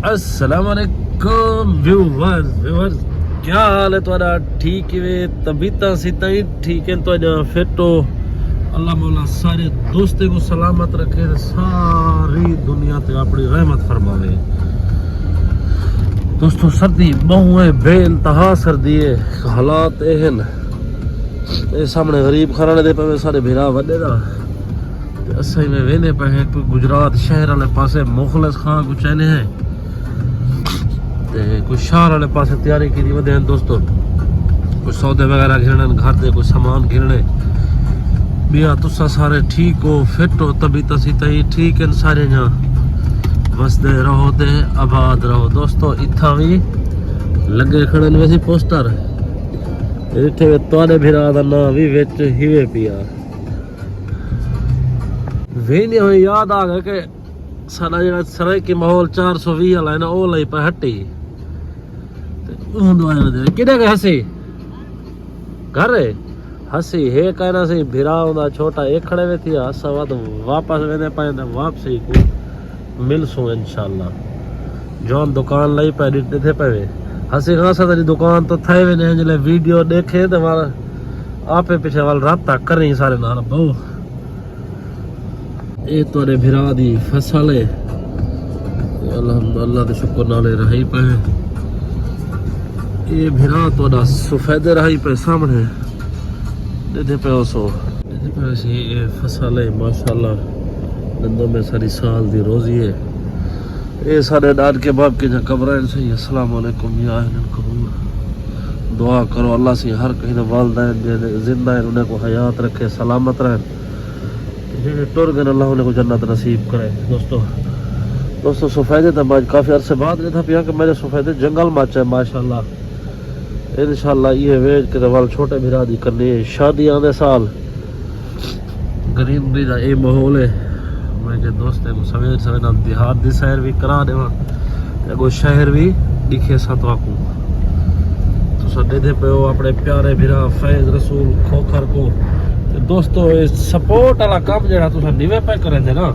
अस्सलामुअलैकुम व्यूअर्स क्या हाल है तुहाडा? ठीक है तबीयत सीता ही ठीक है तो फिट हो? अल्लाह मौला सारे दोस्ते को सलामत रखे, सारी दुनिया ते अपनी रहमत फरमावे। दोस्तों सर्दी बहु है, बेइंतहा सर्दी है, हालात एहन ये सामने गरीब खाने दे पे सारे भिरा वड्डे दा ते असां में वेने पे है कोई गुजरात शहर वाले पासे मुखलिस खान को चने हैं ते कोई शहर वाले पासे तैयारी की वधे हैं। दोस्तों कोई सौदे वगैरह घिरने घर दे कोई सामान घिरने बिया तुसा सारे ठीक हो, फिट हो, तबीयत सीता ही ठीक है सारे यहाँ वसदे रहो ते आबाद रहो। दोस्तों इत्था भी लगे खड़े वैसे पोस्टर इत्थे तुहाडे भिरा दा नाम भी विच हिवे पिया वे नहीं हो। याद आ गया कि साडा जेड़ा सराय की माहौल 420 वाला है ना ओ लई पे हट्टी किधे गए हसी घर हसी हे कहना सी भिरा होंदा छोटा एक खड़े वे थी हसा वद वापस वेने पाए वापसी को मिलसू इंशाल्लाह। जौन दुकान लाई पे दिते थे पे हसी खासा तेरी दुकान तो थे वे ने जले वीडियो देखे तो वाला आपे पीछे वाल राब्ता कर रही सारे नाल बहु ये तोरे भिरा दी फसल है अल्हम्दुलिल्लाह दे शुक्र नाले रही पे ये भिरा तोड़ा सफेदे रही पे सामने दे पे ओसो दे पे ये फसल है माशाल्लाह दंदों में सारी साल दी रोजी है। ये सारे डाल के बाप के कब्र से अस्सलाम वालेकुम या अहल कबूर दुआ करो अल्लाह से हर कहीं ना वालिदैन जिंदा है उन्हें को हयात रखे, सलामत रहे, जेडे टुर गए अल्लाह उन्हें को जन्नत नसीब करे। दोस्तों सफेदे तो आज काफ़ी अरसे बाद नहीं था पिया कि मेरे सफेदे जंगल माच है माशाल्लाह। इंशाल्लाह ये वेज के वाल छोटे भिरा दी करनी है शादी आने साल गरीबी का ये माहौल है। मेरे दोस्त को सवेर सवेर देहात दी सैर भी करा देवा अगो शहर भी दिखे सतवा को तो सदे थे पे अपने प्यारे भिरा फैज रसूल खोखर को। दोस्तों सपोर्ट वाला काम जरा तुसा निवे पे करे थे ना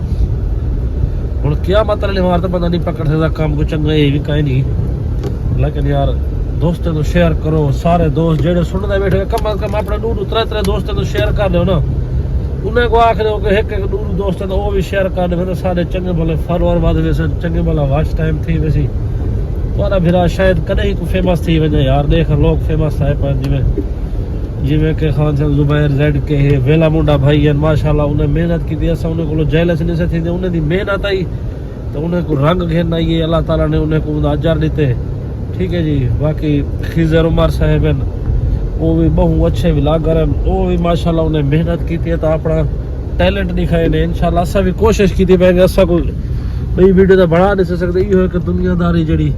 हुण क्या मतलब मार तो बंदा नहीं पकड़ सकता काम को चंगा ये भी कहीं नहीं, लेकिन यार दोस्तों तो शेयर करो सारे दोस्त जेडे सुनते बैठे कम अज कम अपने दूर त्रै दोस्तों तो शेयर कर दो ना उन्हें को आख दो कि एक दूर दोस्त है तो वो भी शेयर कर दे तो सारे चंगे भले फॉलोअर वध वैसे चंगे भला वॉच टाइम थी वैसी तुम्हारा भिरा शायद कदे ही फेमस थी वजे यार देख लोग फेमस है पर जिमें के खान साहब जुबैर जेड के है वेला मुंडा भाई है माशाल्लाह उन्हें मेहनत की थी असा उन्हें को जेलस नहीं से थी उन्हें दी मेहनत आई तो उन्हें को रंग घेरना ये अल्लाह ताला ने उन्हें को अजर देते ठीक है जी। बाकी खिजर उमर साहब हैं वो भी बहु अच्छे व्लॉगर हैं वो भी माशाल्लाह उन्हें मेहनत की थी तो अपना टैलेंट दिखाए ने इंशाल्लाह असा भी कोशिश की थी पैंगे असा को नई वीडियो तो बढ़ा नहीं सकते ये कि दुनियादारी जड़ी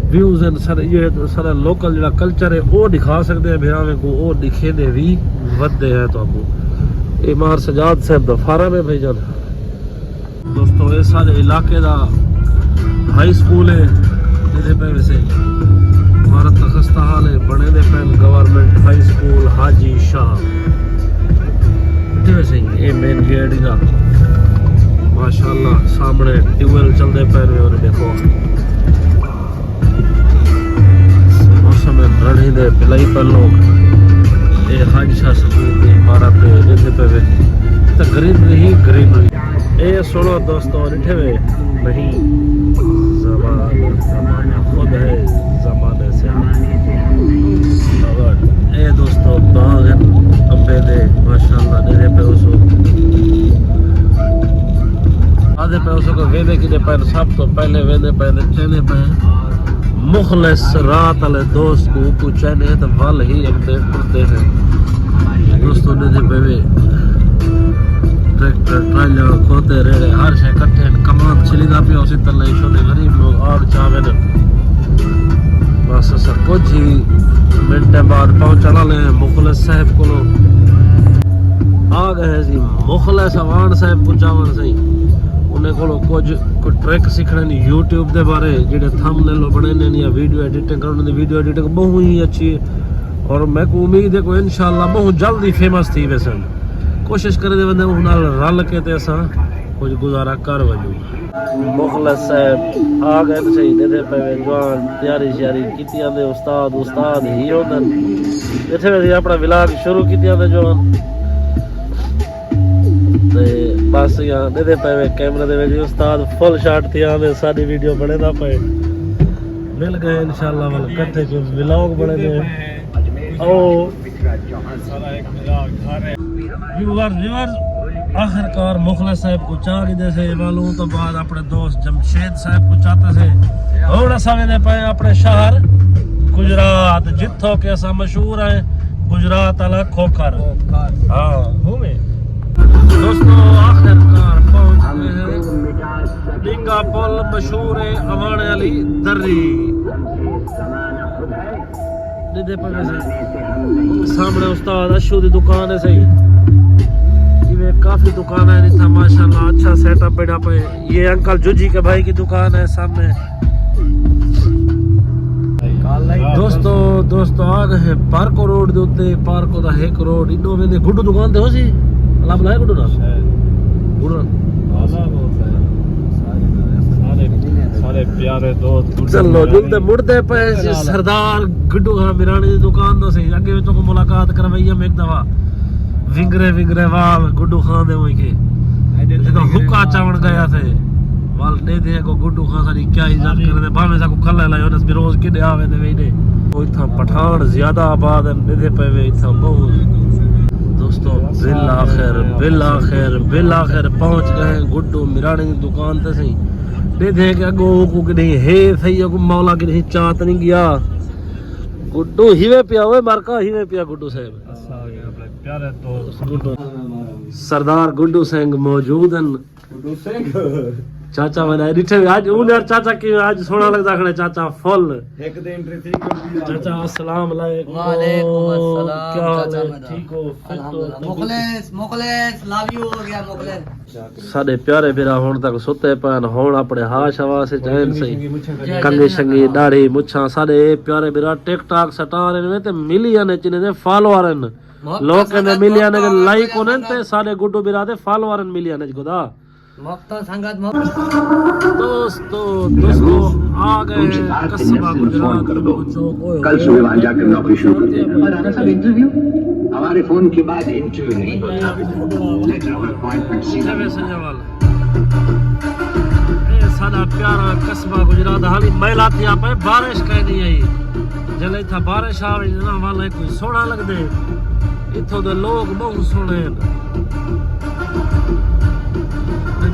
व्यूज हैं सर ये सारा लोकल जो कल्चर है वो दिखा सकते हैं भिरावे को वो दिखे दे भी वधे हैं तो आपको ये माहर सजाद साहब दा फार्म है भाईजान। दोस्तों ये सारे इलाके का हाई स्कूल है जिदे पे वैसे भारत का खस्ता हाल है बने दे पैन गवर्नमेंट हाई स्कूल हाजी शाह वैसे ये मेन गेट का माशाल्लाह सामने ट्यूबवेल चलते पैन और देखो रढ़ी दे पिलाई पर लोग ये हाजी शाह स्कूल की इमारत जिथे पे तो गरीब ये सुनो दोस्तों निठे वे नहीं ज़माना खुद है ज़माने से ए दोस्तों बाग अम्बे दे माशाल्लाह निठे पे उसो आधे पे उसो को वेदे की दे पर सब तो पहले वेदे पहले चने पे मुखलिस रात वाले दोस्त को कुछ नहीं तो वल ही अगते पड़ते हैं दोस्तों ने पे ट्रैक्टर ट्रालियां खोते रहे हर शे इकट्ठे कमान चली दा पे उसी तरह छोटे गरीब लोग आग चावे ने बस सब कुछ ही मिनट बाद पहुंचना ले मुखलिस साहब को आ गए जी मुखलिस अवान साहब को चावन सही उन्हें को कुछ ट्रैक सीखने यूट्यूब के बारे जेडे थंबनेल बने या वीडियो एडिटिंग करने वीडियो एडिटिंग बहुत ही अच्छी है और मैं को उम्मीद है को इंशाल्लाह बहुत जल्दी फेमस थी वैसे कोशिश करे बंदे रल के ते असा कुछ गुजारा कर वजू। मुखलस साहब आ गए तो सही दे पे जवान तैयारी श्यारी कीती आंदे उस्ताद ही होंदन इत्थे वे अपना व्लॉग शुरू कीती आंदे जवान ते बस यहाँ दे पे कैमरे दे विच उस्ताद फुल शॉट थी आंदे साडी वीडियो बने ना पे मिल गए इंशाल्लाह वाल इकट्ठे को व्लॉग बने गए ओ व्यूअर्स आखिरकार मुखलस साहब को चाह दे से मालूम तो बाद अपने दोस्त जमशेद साहब को चाहते से और सवेरे पे अपने शहर गुजरात जिथों के असा मशहूर है गुजरात वाला खोखर हाँ घूमे दोस्तों आखिरकार पहुंच गए हैं डिंगा पुल मशहूर है अवाने वाली दर्री दे पे सामने उस्ताद अशू की दुकान है सही काफी दुकान है इतना माशाल्लाह अच्छा सेटअप बैठा पे ये अंकल जुजी के भाई की दुकान है सामने दोस्तों आ गए हैं पार्को रोड दे उत्ते पार्को दा एक रोड इनो में गुड्डू दुकान ते हो सी अल्लाह बुलाए गुड्डू ना सारे प्यारे दोस्त चलो जुलते मुड़ते पे सरदार गुड्डू खान मिरानी दी दुकान तो सही अगे विचों को मुलाकात करवाई हम एक दफा विंगरे वाल गुड्डू खान दे वही के देखो हुक्का चावण गया थे वाल दे दे को गुड्डू खान सारी क्या इज्जत करे दे भावे सा को कल्ला लायो नस रोज किडे आवे दे वेडे ओ इथा पठान ज्यादा आबाद दे दे पे इथा बहुत दोस्तों बिल आखिर पहुंच गए गुड्डू मिरानी की दुकान ते सही दे दे के गो को कि नहीं है सही को मौला की नहीं चाहत नहीं गया गुड्डू हिवे पिया ओए मारका हिवे पिया गुड्डू साहब प्यारे दोस्त सरदार गुड्डू सिंह मौजूद हैं चाचा बनाए डिठे आज उन्हें चाचा की आज सोना लगता खड़े चाचा फुल एक दिन एंट्री थी चाचा अस्सलाम वालेकुम अस्सलाम क्या हाल है ठीक हो मुखलेस लव यू हो गया मुखलेस साडे प्यारे फिरा हुन तक सुते पन हुन अपने हाश हवास चैन सही कंगे शंगी दाढ़ी मुछां साडे प्यारे बिरा टिकटॉक स्टार ने ते मिलियन चिने दे फॉलोअर हैं लोग कहते मिलियन के लाइक होने ते सारे गुड्डू बिरा दे फॉलोअर मिलियन खुदा मक्ता संगत दोस्तों आ गए कस्बा गुजरात कल सुबह वहां जाकर नौकरी शुरू कर देना और आना सब इंटरव्यू हमारे फोन के बाद इंटरव्यू नहीं होता लेटर ऑफ अपॉइंटमेंट सीधा ए सादा प्यारा कस्बा गुजरात हाली महिला थी पे बारिश कह नहीं आई जले था बारिश आवे ना वाले कोई सोना लग दे इथों दे लोग बहुत सोने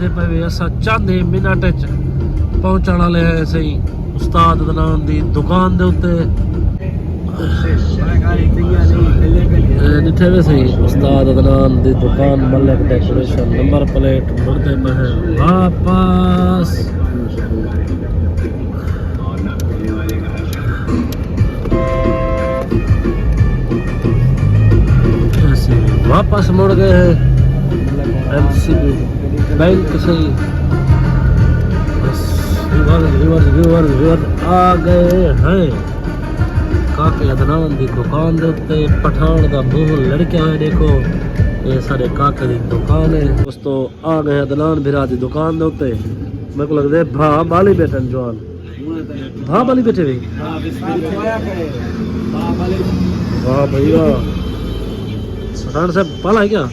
दे पे असा चंद मिनट च पहुंचण वाले हैं सही उस्ताद अदनान दी दुकान दे उत्ते जिथे भी सही उस्ताद अदनान दी दुकान मलिक डेकोरेशन नंबर प्लेट मुड़ते पे है वापस वापस मुड़ गए हैं एमसीबी बैंक सही बस व्यूअर्स आ गए हैं काके अदनान दी दुकान दे उत्ते पठान दा मुंह लड़कियां है देखो ये सारे काके दी दुकान है दोस्तों आ गए अदनान बिरा दी दुकान दे उत्ते मेरे को लगदे भा बाली बैठन जवान भा बाली बैठे वे वाह भैया सरदार साहब पाला है क्या